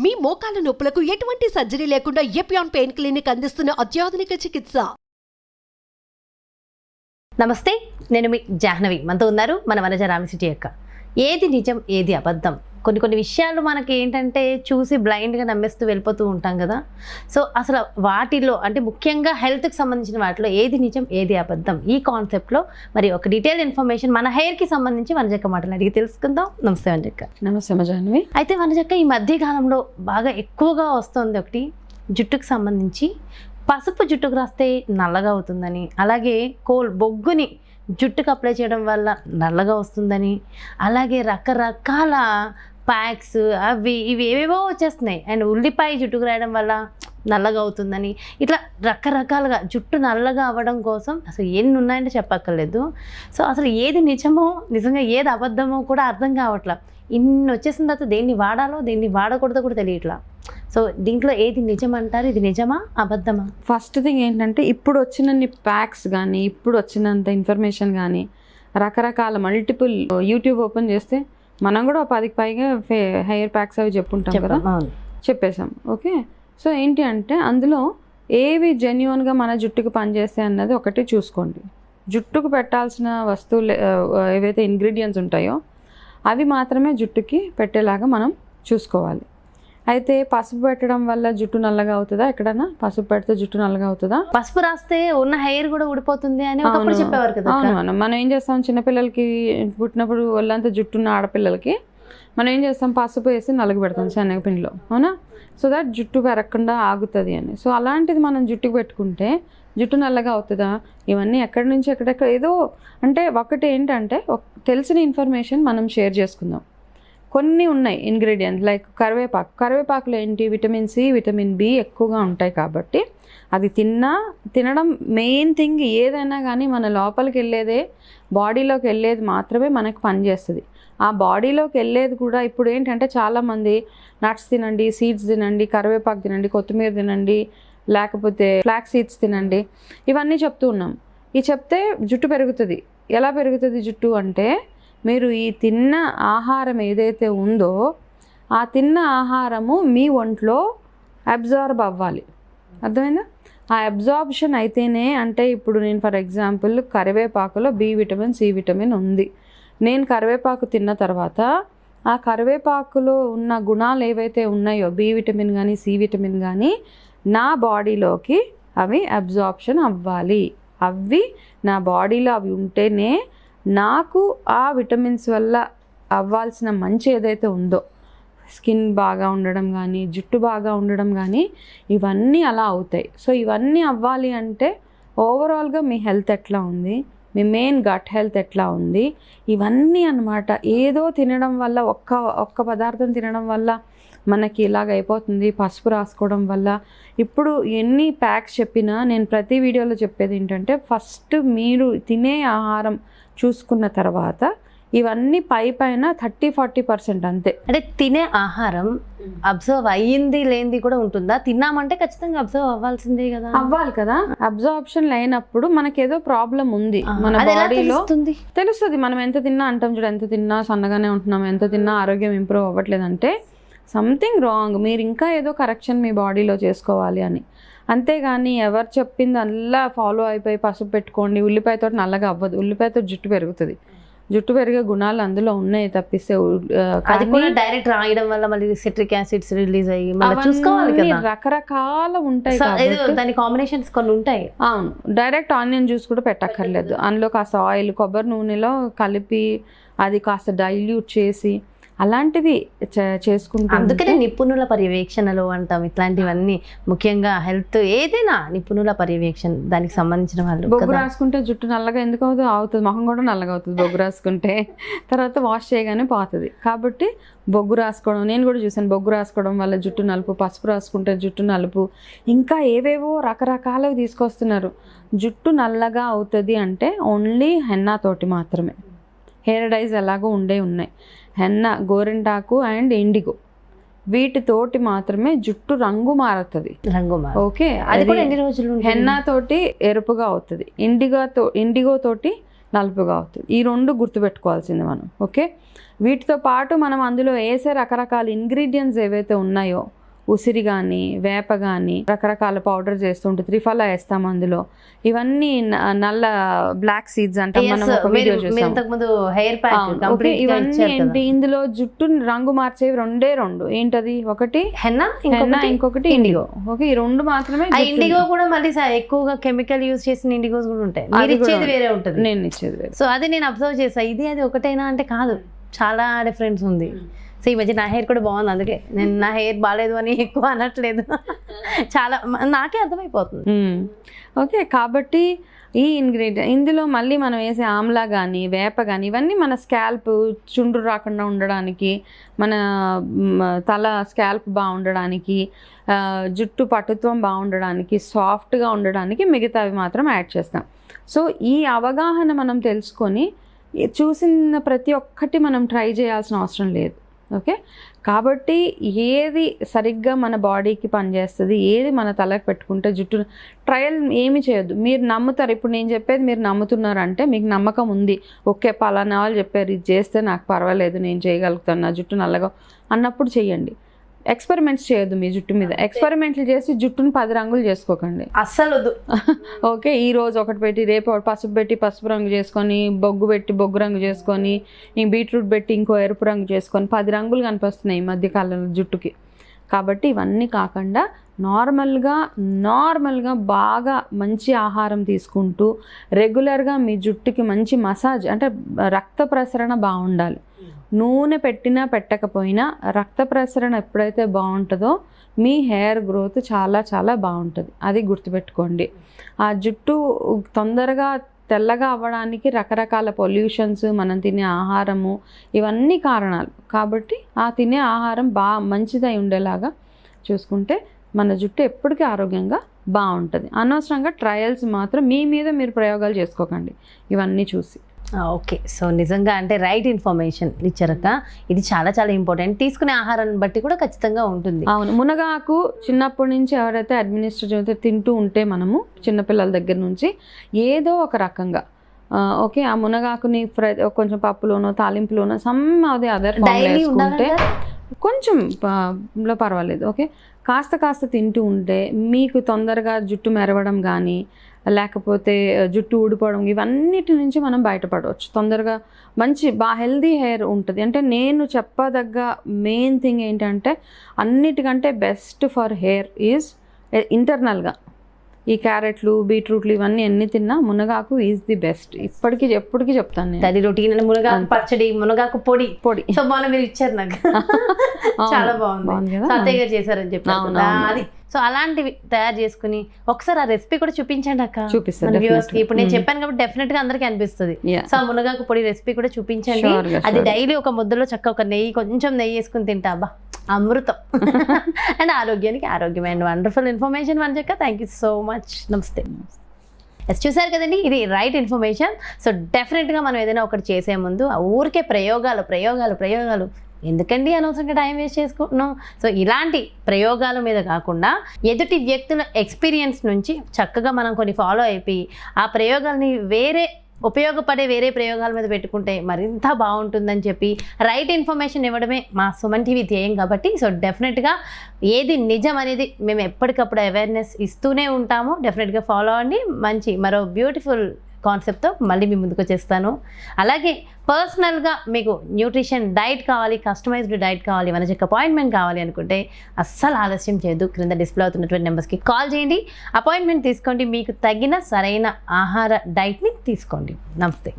మీ మోకాల నొప్పులకు ఎటువంటి సర్జరీ లేకుండా ఎపియాన్ పెయిన్ క్లినిక్ అందిస్తున్న అత్యాధునిక చికిత్స. నమస్తే, నేను మీ జాహ్నవి. మనతో ఉన్నారు మన వనజ రామసిటీ అక్క. ఏది నిజం, ఏది అబద్ధం, కొన్ని విషయాలు మనకి ఏంటంటే చూసి బ్లైండ్గా నమ్మేస్తూ వెళ్ళిపోతూ ఉంటాం కదా. సో అసలు వాటిలో అంటే ముఖ్యంగా హెల్త్కి సంబంధించిన వాటిలో ఏది నిజం, ఏది అబద్ధం, ఈ కాన్సెప్ట్లో మరి ఒక డీటెయిల్ ఇన్ఫర్మేషన్ మన హెయిర్కి సంబంధించి వనజక్క మాటలు అడిగి తెలుసుకుందాం. నమస్తే వనజక్క. నమస్తే జాహ్నవి. అయితే వనజక్క, ఈ మధ్యకాలంలో బాగా ఎక్కువగా వస్తుంది ఒకటి, జుట్టుకు సంబంధించి పసుపు జుట్టుకు రాస్తే నల్లగా అవుతుందని, అలాగే బొగ్గుని జుట్టుకు అప్లై చేయడం వల్ల నల్లగా వస్తుందని, అలాగే రకరకాల ప్యాక్స్ అవి ఇవి ఏవేవో వచ్చేస్తున్నాయి, అండ్ ఉల్లిపాయ జుట్టుకు రాయడం వల్ల నల్లగా అవుతుందని, ఇట్లా రకరకాలుగా జుట్టు నల్లగా అవ్వడం కోసం అసలు ఎన్ని ఉన్నాయంటే చెప్పక్కర్లేదు. సో అసలు ఏది నిజమో, నిజంగా ఏది అబద్ధమో కూడా అర్థం కావట్లా. ఇన్ని వచ్చేసిన తర్వాత దేన్ని వాడాలో దేన్ని వాడకూడదో కూడా తెలియట్లా. సో దీంట్లో ఏది నిజం అంటారు, ఇది నిజమా అబద్ధమా? ఫస్ట్ థింగ్ ఏంటంటే, ఇప్పుడు వచ్చినన్ని ప్యాక్స్ కానీ, ఇప్పుడు వచ్చినంత ఇన్ఫర్మేషన్ కానీ, రకరకాల మల్టిపుల్ యూట్యూబ్ ఓపెన్ చేస్తే మనం కూడా 10కి పైగా హెయిర్ ప్యాక్స్ అవి చెప్పుంటాం కదా, చెప్పేసాం. ఓకే, సో ఏంటి అంటే అందులో ఏవి జెన్యున్గా మన జుట్టుకు పనిచేస్తాయి అన్నది ఒకటి చూసుకోండి. జుట్టుకు పెట్టాల్సిన వస్తువులు ఏవైతే ఇంగ్రీడియంట్స్ ఉంటాయో అవి మాత్రమే జుట్టుకి పెట్టేలాగా మనం చూసుకోవాలి. అయితే పసుపు పెట్టడం వల్ల జుట్టు నల్లగా అవుతుందా? ఎక్కడన్నా పసుపు పెడితే జుట్టు నల్లగా అవుతుందా? పసుపు రాస్తే ఉన్న హెయిర్ కూడా ఊడిపోతుంది అని ఒకప్పుడు చెప్పేవారు కదా. అవును, మనం ఏం చేస్తాం, చిన్నపిల్లలకి పుట్టినప్పుడు ఒళ్ళంతా జుట్టున్న ఆడపిల్లలకి మనం ఏం చేస్తాం, పసుపు వేసి నలుగు పెడతాం శనగపిండిలో, అవునా? సో దట్ జుట్టు పెరగకుండా ఆగుతుంది అని. సో అలాంటిది మనం జుట్టుకు పెట్టుకుంటే జుట్టు నల్లగా అవుతుందా? ఇవన్నీ ఎక్కడి నుంచి ఎక్కడెక్కడ ఏదో అంటే, ఒకటి ఏంటంటే తెలిసిన ఇన్ఫర్మేషన్ మనం షేర్ చేసుకుందాం. కొన్ని ఉన్నాయి ఇంగ్రీడియంట్స్, లైక్ కరివేపాకులో ఏంటి, విటమిన్ సి, విటమిన్ బి ఎక్కువగా ఉంటాయి కాబట్టి అది తినడం మెయిన్ థింగ్. ఏదైనా కానీ మన లోపలికి వెళ్ళేదే, బాడీలోకి వెళ్ళేది మాత్రమే మనకు పనిచేస్తుంది. ఆ బాడీలోకి వెళ్ళేది కూడా ఇప్పుడు ఏంటంటే చాలామంది నట్స్ తినండి, సీడ్స్ తినండి, కరివేపాకు తినండి, కొత్తిమీర తినండి, లేకపోతే ఫ్లాక్ సీడ్స్ తినండి, ఇవన్నీ చెప్తూ ఉన్నాం. ఈ చెప్తే జుట్టు పెరుగుతుంది. ఎలా పెరుగుతుంది జుట్టు అంటే, మీరు ఈ తిన్న ఆహారం ఏదైతే ఉందో ఆ తిన్న ఆహారము మీ ఒంట్లో అబ్జార్బ్ అవ్వాలి. అర్థమైందా? ఆ అబ్జార్ప్షన్ అయితేనే, అంటే ఇప్పుడు నేను ఫర్ ఎగ్జాంపుల్ కరివేపాకులో బి విటమిన్, సి విటమిన్ ఉంది. నేను కరివేపాకు తిన్న తర్వాత ఆ కరివేపాకులో ఉన్న గుణాలు ఏవైతే ఉన్నాయో, బి విటమిన్ కానీ సి విటమిన్ కానీ, నా బాడీలోకి అవి అబ్జార్ప్షన్ అవ్వాలి. అవి నా బాడీలో అవి ఉంటేనే నాకు ఆ విటమిన్స్ వల్ల అవ్వాల్సిన మంచి ఏదైతే ఉందో, స్కిన్ బాగా ఉండడం కానీ, జుట్టు బాగా ఉండడం కానీ, ఇవన్నీ అలా అవుతాయి. సో ఇవన్నీ అవ్వాలి అంటే ఓవరాల్గా మీ హెల్త్ ఎట్లా ఉంది, మీ మెయిన్ గట్ హెల్త్ ఎట్లా ఉంది, ఇవన్నీ అన్నమాట. ఏదో తినడం వల్ల, ఒక్క పదార్థం తినడం వల్ల మనకి ఇలాగ అయిపోతుంది, పసుపు రాసుకోవడం వల్ల. ఇప్పుడు ఎన్ని ప్యాక్స్ చెప్పినా నేను ప్రతి వీడియోలో చెప్పేది ఏంటంటే, ఫస్ట్ మీరు తినే ఆహారం చూసుకున్న తర్వాత ఇవన్నీ పైన 30-40% అంతే. అంటే తినే ఆహారం అబ్జర్వ్ అయ్యింది లేనిది కూడా ఉంటుందా? తిన్నామంటే ఖచ్చితంగా అబ్జర్వ్ అవ్వాల్సిందే కదా. అవ్వాలి కదా. అబ్జార్ప్షన్ లేనప్పుడు మనకేదో ప్రాబ్లం ఉంది మన బాడీలో తెలుస్తుంది. మనం ఎంత తిన్నా అంటాం చూడు, ఎంత తిన్నా సన్నగానే ఉంటున్నాం, ఎంత తిన్నా ఆరోగ్యం ఇంప్రూవ్ అవ్వట్లేదంటే సంథింగ్ రాంగ్. మీరు ఇంకా ఏదో కరెక్షన్ మీ బాడీలో చేసుకోవాలి అని. అంతేగాని ఎవరు చెప్పింది అలా ఫాలో అయిపోయి పసుపు పెట్టుకోండి, ఉల్లిపాయతో నల్లగా అవ్వదు. ఉల్లిపాయతో జుట్టు పెరుగుతుంది. జుట్టు పెరిగే గుణాలు అందులో ఉన్నాయి తప్పిస్తే డైరెక్ట్ రాయడం వల్ల మళ్ళీ సిట్రిక్ యాసిడ్స్ రిలీజ్ అయ్యి చూసుకోవాలి కదా, రకరకాల ఉంటాయి. దాని కాంబినేషన్స్ కొన్ని ఉంటాయి. అవును, డైరెక్ట్ ఆనియన్ జ్యూస్ కూడా పెట్టక్కర్లేదు. అందులో కాస్త ఆయిల్, కొబ్బరి నూనెలో కలిపి అది కాస్త డైల్యూట్ చేసి అలాంటివి చేసుకుంటాం. అందుకనే నిపుణుల పర్యవేక్షణలు అంటాం. ఇట్లాంటివన్నీ ముఖ్యంగా హెల్త్ ఏదైనా నిపుణుల పర్యవేక్షణ, దానికి సంబంధించిన వాళ్ళు. బొగ్గు రాసుకుంటే జుట్టు నల్లగా ఎందుకు అవుతుంది, మొహం కూడా నల్లగా అవుతుంది బొగ్గు రాసుకుంటే. తర్వాత వాష్ చేయగానే పోతుంది. కాబట్టి బొగ్గు రాసుకోవడం, నేను కూడా చూసాను, బొగ్గు రాసుకోవడం వల్ల జుట్టు నలుపు, పసుపు రాసుకుంటే జుట్టు నలుపు, ఇంకా ఏవేవో రకరకాలవి తీసుకొస్తున్నారు. జుట్టు నల్లగా అవుతుంది అంటే ఓన్లీ హెన్నా తోటి మాత్రమే. హెయిర్ డైస్ ఎలాగో ఉన్నాయి, హెన్నా, గోరింటాకు అండ్ ఇండిగో, వీటితోటి మాత్రమే జుట్టు రంగు మారుతుంది. ఓకే, అది కూడా ఎన్ని రోజులు? హెన్నా తోటి ఎరుపుగా అవుతుంది, ఇండిగో తోటి నలుపుగా అవుతుంది. ఈ 2 గుర్తుపెట్టుకోవాల్సింది మనం. ఓకే, వీటితో పాటు మనం అందులో వేసే రకరకాల ఇంగ్రీడియంట్స్ ఏవైతే ఉన్నాయో, ఉసిరి కానీ వేప కానీ రకరకాల పౌడర్ చేస్తుంటే త్రిఫలా వేస్తాం అందులో. ఇవన్నీ నల్ల బ్లాక్ సీడ్స్ అంటే మనం ఒక వీడియో చూసాం. హెయిర్ ప్యాక్ ఓకే, ఇవన్నీ ఏంటి, ఇందులో జుట్టు రంగు మార్చేవి 2 ఏంటది, ఒకటి హెన్నా, ఇంకొకటి ఇండిగో. ఓకే, ఈ 2 మాత్రమే. ఇండిగో కూడా మళ్ళీ ఎక్కువగా కెమికల్ యూజ్ చేసిన ఇండిగోస్ కూడా ఉంటాయి. మీరు ఇచ్చేది వేరే ఉంటుంది, నేను ఇచ్చేది వేరే. సో అది నేను అబ్జర్వ్ చేసా. ఇది అది ఒకటైనా అంటే కాదు, చాలా డిఫరెన్స్ ఉంది. సో ఈ మధ్య నా హెయిర్ కూడా బాగుంది, అందుకే నేను నా హెయిర్ బాగాలేదు అని ఎక్కువ అనట్లేదు. చాలా నాకే అర్థమైపోతుంది. ఓకే, కాబట్టి ఈ ఇంగ్రీడియంట్ ఇందులో మళ్ళీ మనం వేసే ఆమ్లా కానీ వేప కానీ ఇవన్నీ మన స్కాల్ప్ చుండ్రు రాకుండా ఉండడానికి, మన తల స్కాల్ప్ బాగుండడానికి, జుట్టు పటుత్వం బాగుండడానికి, సాఫ్ట్గా ఉండడానికి మిగతావి మాత్రం యాడ్ చేస్తాం. సో ఈ అవగాహన మనం తెలుసుకొని చూసిన ప్రతి ఒక్కటి మనం ట్రై చేయాల్సిన అవసరం లేదు. ఓకే, కాబట్టి ఏది సరిగ్గా మన బాడీకి పనిచేస్తుంది, ఏది మన తలకు పెట్టుకుంటే జుట్టు ట్రయల్ ఏమి చేయొద్దు. మీరు నమ్ముతారు, ఇప్పుడు నేను చెప్పేది మీరు నమ్ముతున్నారంటే మీకు నమ్మకం ఉంది. ఓకే, పలానా వాళ్ళు చెప్పారు ఇది చేస్తే నాకు పర్వాలేదు, నేను చేయగలుగుతాను, నా జుట్టు నల్లగా అన్నప్పుడు చేయండి. ఎక్స్పెరిమెంట్స్ చేయొద్దు మీ జుట్టు మీద. ఎక్స్పెరిమెంట్లు చేసి జుట్టును 10 రంగులు చేసుకోకండి, అస్సలు వద్దు. ఓకే, ఈ రోజు ఒకటి పెట్టి రేపు పసుపు పెట్టి పసుపు రంగు చేసుకొని, బొగ్గు పెట్టి బొగ్గు రంగు చేసుకొని, ఈ బీట్రూట్ పెట్టి ఇంకో ఎరుపు రంగు చేసుకొని 10 రంగులు కనిపిస్తున్నాయి ఈ మధ్యకాలంలో జుట్టుకి. కాబట్టి ఇవన్నీ కాకుండా నార్మల్గా బాగా మంచి ఆహారం తీసుకుంటూ రెగ్యులర్గా మీ జుట్టుకి మంచి మసాజ్, అంటే రక్త ప్రసరణ బాగుండాలి. నూనె పెట్టినా పెట్టకపోయినా రక్త ప్రసరణ ఎప్పుడైతే బాగుంటుందో మీ హెయిర్ గ్రోత్ చాలా చాలా బాగుంటుంది. అది గుర్తుపెట్టుకోండి. ఆ జుట్టు తొందరగా తెల్లగా అవ్వడానికి రకరకాల పొల్యూషన్స్, మనం తినే ఆహారము, ఇవన్నీ కారణాలు. కాబట్టి ఆ తినే ఆహారం మంచిదై ఉండేలాగా చూసుకుంటే మన జుట్టు ఎప్పటికీ ఆరోగ్యంగా బాగుంటుంది. అనవసరంగా ట్రయల్స్ మాత్రం మీ మీద మీరు ప్రయోగాలు చేసుకోకండి ఇవన్నీ చూసి. ఓకే, సో నిజంగా అంటే రైట్ ఇన్ఫర్మేషన్ ఇచ్చారక. ఇది చాలా చాలా ఇంపార్టెంట్. తీసుకునే ఆహారాన్ని బట్టి కూడా ఖచ్చితంగా ఉంటుంది. అవును, మునగాకు చిన్నప్పటి నుంచి ఎవరైతే అడ్మినిస్ట్రేటివ్ తింటూ ఉంటే మనము చిన్నపిల్లల దగ్గర నుంచి ఏదో ఒక రకంగా ఓకే, ఆ మునగాకుని కొంచెం పప్పులోనో తాలింపులోనో సమ్ అది అదర్ వేసుకుంటే కొంచెం లో పర్వాలేదు. ఓకే, కాస్త తింటూ ఉంటే మీకు తొందరగా జుట్టు మెరవడం కానీ లేకపోతే జుట్టు ఊడిపోవడం ఇవన్నిటి నుంచి మనం బయటపడవచ్చు. తొందరగా మంచి హెల్దీ హెయిర్ ఉంటుంది. అంటే నేను చెప్పదగ్గ మెయిన్ థింగ్ ఏంటంటే అన్నిటికంటే బెస్ట్ ఫర్ హెయిర్ ఈజ్ ఇంటర్నల్గా ఈ క్యారెట్లు బీట్రూట్లు ఇవన్నీ ఎన్ని తిన్నా మునగాకు ఈజ్ ది బెస్ట్. ఎప్పటికీ చెప్తాను నేను. అది రొటీన్ మునగాకు పచ్చడి, మునగాకు పొడి. సో బాగా మీరు ఇచ్చారు నాకు, చాలా బాగుంది కదా, అత్తయ్య గారు చేశారని చెప్పారు అది. సో అలాంటివి తయారు చేసుకుని ఒకసారి ఆ రెసిపీ కూడా చూపించండి అక్క, చూపిస్తాను. ఇప్పుడు నేను చెప్పాను కాబట్టి డెఫినెట్ గా అందరికీ అనిపిస్తుంది. సో ఆ మునగాకు పొడి రెసిపీ కూడా చూపించండి. అది డైలీ ఒక ముద్దలో చక్క ఒక కొంచెం నెయ్యి వేసుకుని తింటా, అబ్బా అమృతం. అండ్ ఆరోగ్యానికి ఆరోగ్యం. అండ్ వండర్ఫుల్ ఇన్ఫర్మేషన్ వంజక్క, థ్యాంక్ యూ సో మచ్. నమస్తే. చూసారు కదండి, ఇది రైట్ ఇన్ఫర్మేషన్. సో డెఫినెట్గా మనం ఏదైనా ఒకటి చేసే ముందు ఆ ఊరికే ప్రయోగాలు ఎందుకండి అనవసరంగా టైం వేస్ట్ చేసుకుంటున్నాం. సో ఇలాంటి ప్రయోగాల మీద కాకుండా ఎదుటి వ్యక్తుల ఎక్స్పీరియన్స్ నుంచి చక్కగా మనం కొన్ని ఫాలో అయిపోయి ఆ ప్రయోగాల్ని ఉపయోగపడే వేరే ప్రయోగాల మీద పెట్టుకుంటే మరింత బాగుంటుందని చెప్పి రైట్ ఇన్ఫర్మేషన్ ఇవ్వడమే మా సుమన్ టీవీ ధ్యేయం. కాబట్టి సో డెఫినెట్గా ఏది నిజం అనేది మేము ఎప్పటికప్పుడు అవేర్నెస్ ఇస్తూనే ఉంటాము. డెఫినెట్గా ఫాలో అవ్వండి. మంచి మరో బ్యూటిఫుల్ కాన్సెప్ట్తో మళ్ళీ మీ ముందుకు వచ్చేస్తాను. అలాగే పర్సనల్గా మీకు న్యూట్రిషన్ డైట్ కావాలి, కస్టమైజ్డ్ డైట్ కావాలి, వనజక్క అపాయింట్మెంట్ కావాలి అనుకుంటే అస్సలు ఆలస్యం చేయొద్దు. క్రింద డిస్ప్లే అవుతున్నటువంటి నెంబర్స్కి కాల్ చేయండి, అపాయింట్మెంట్ తీసుకోండి, మీకు తగిన సరైన ఆహార డైట్ని తీసుకోండి. నమస్తే.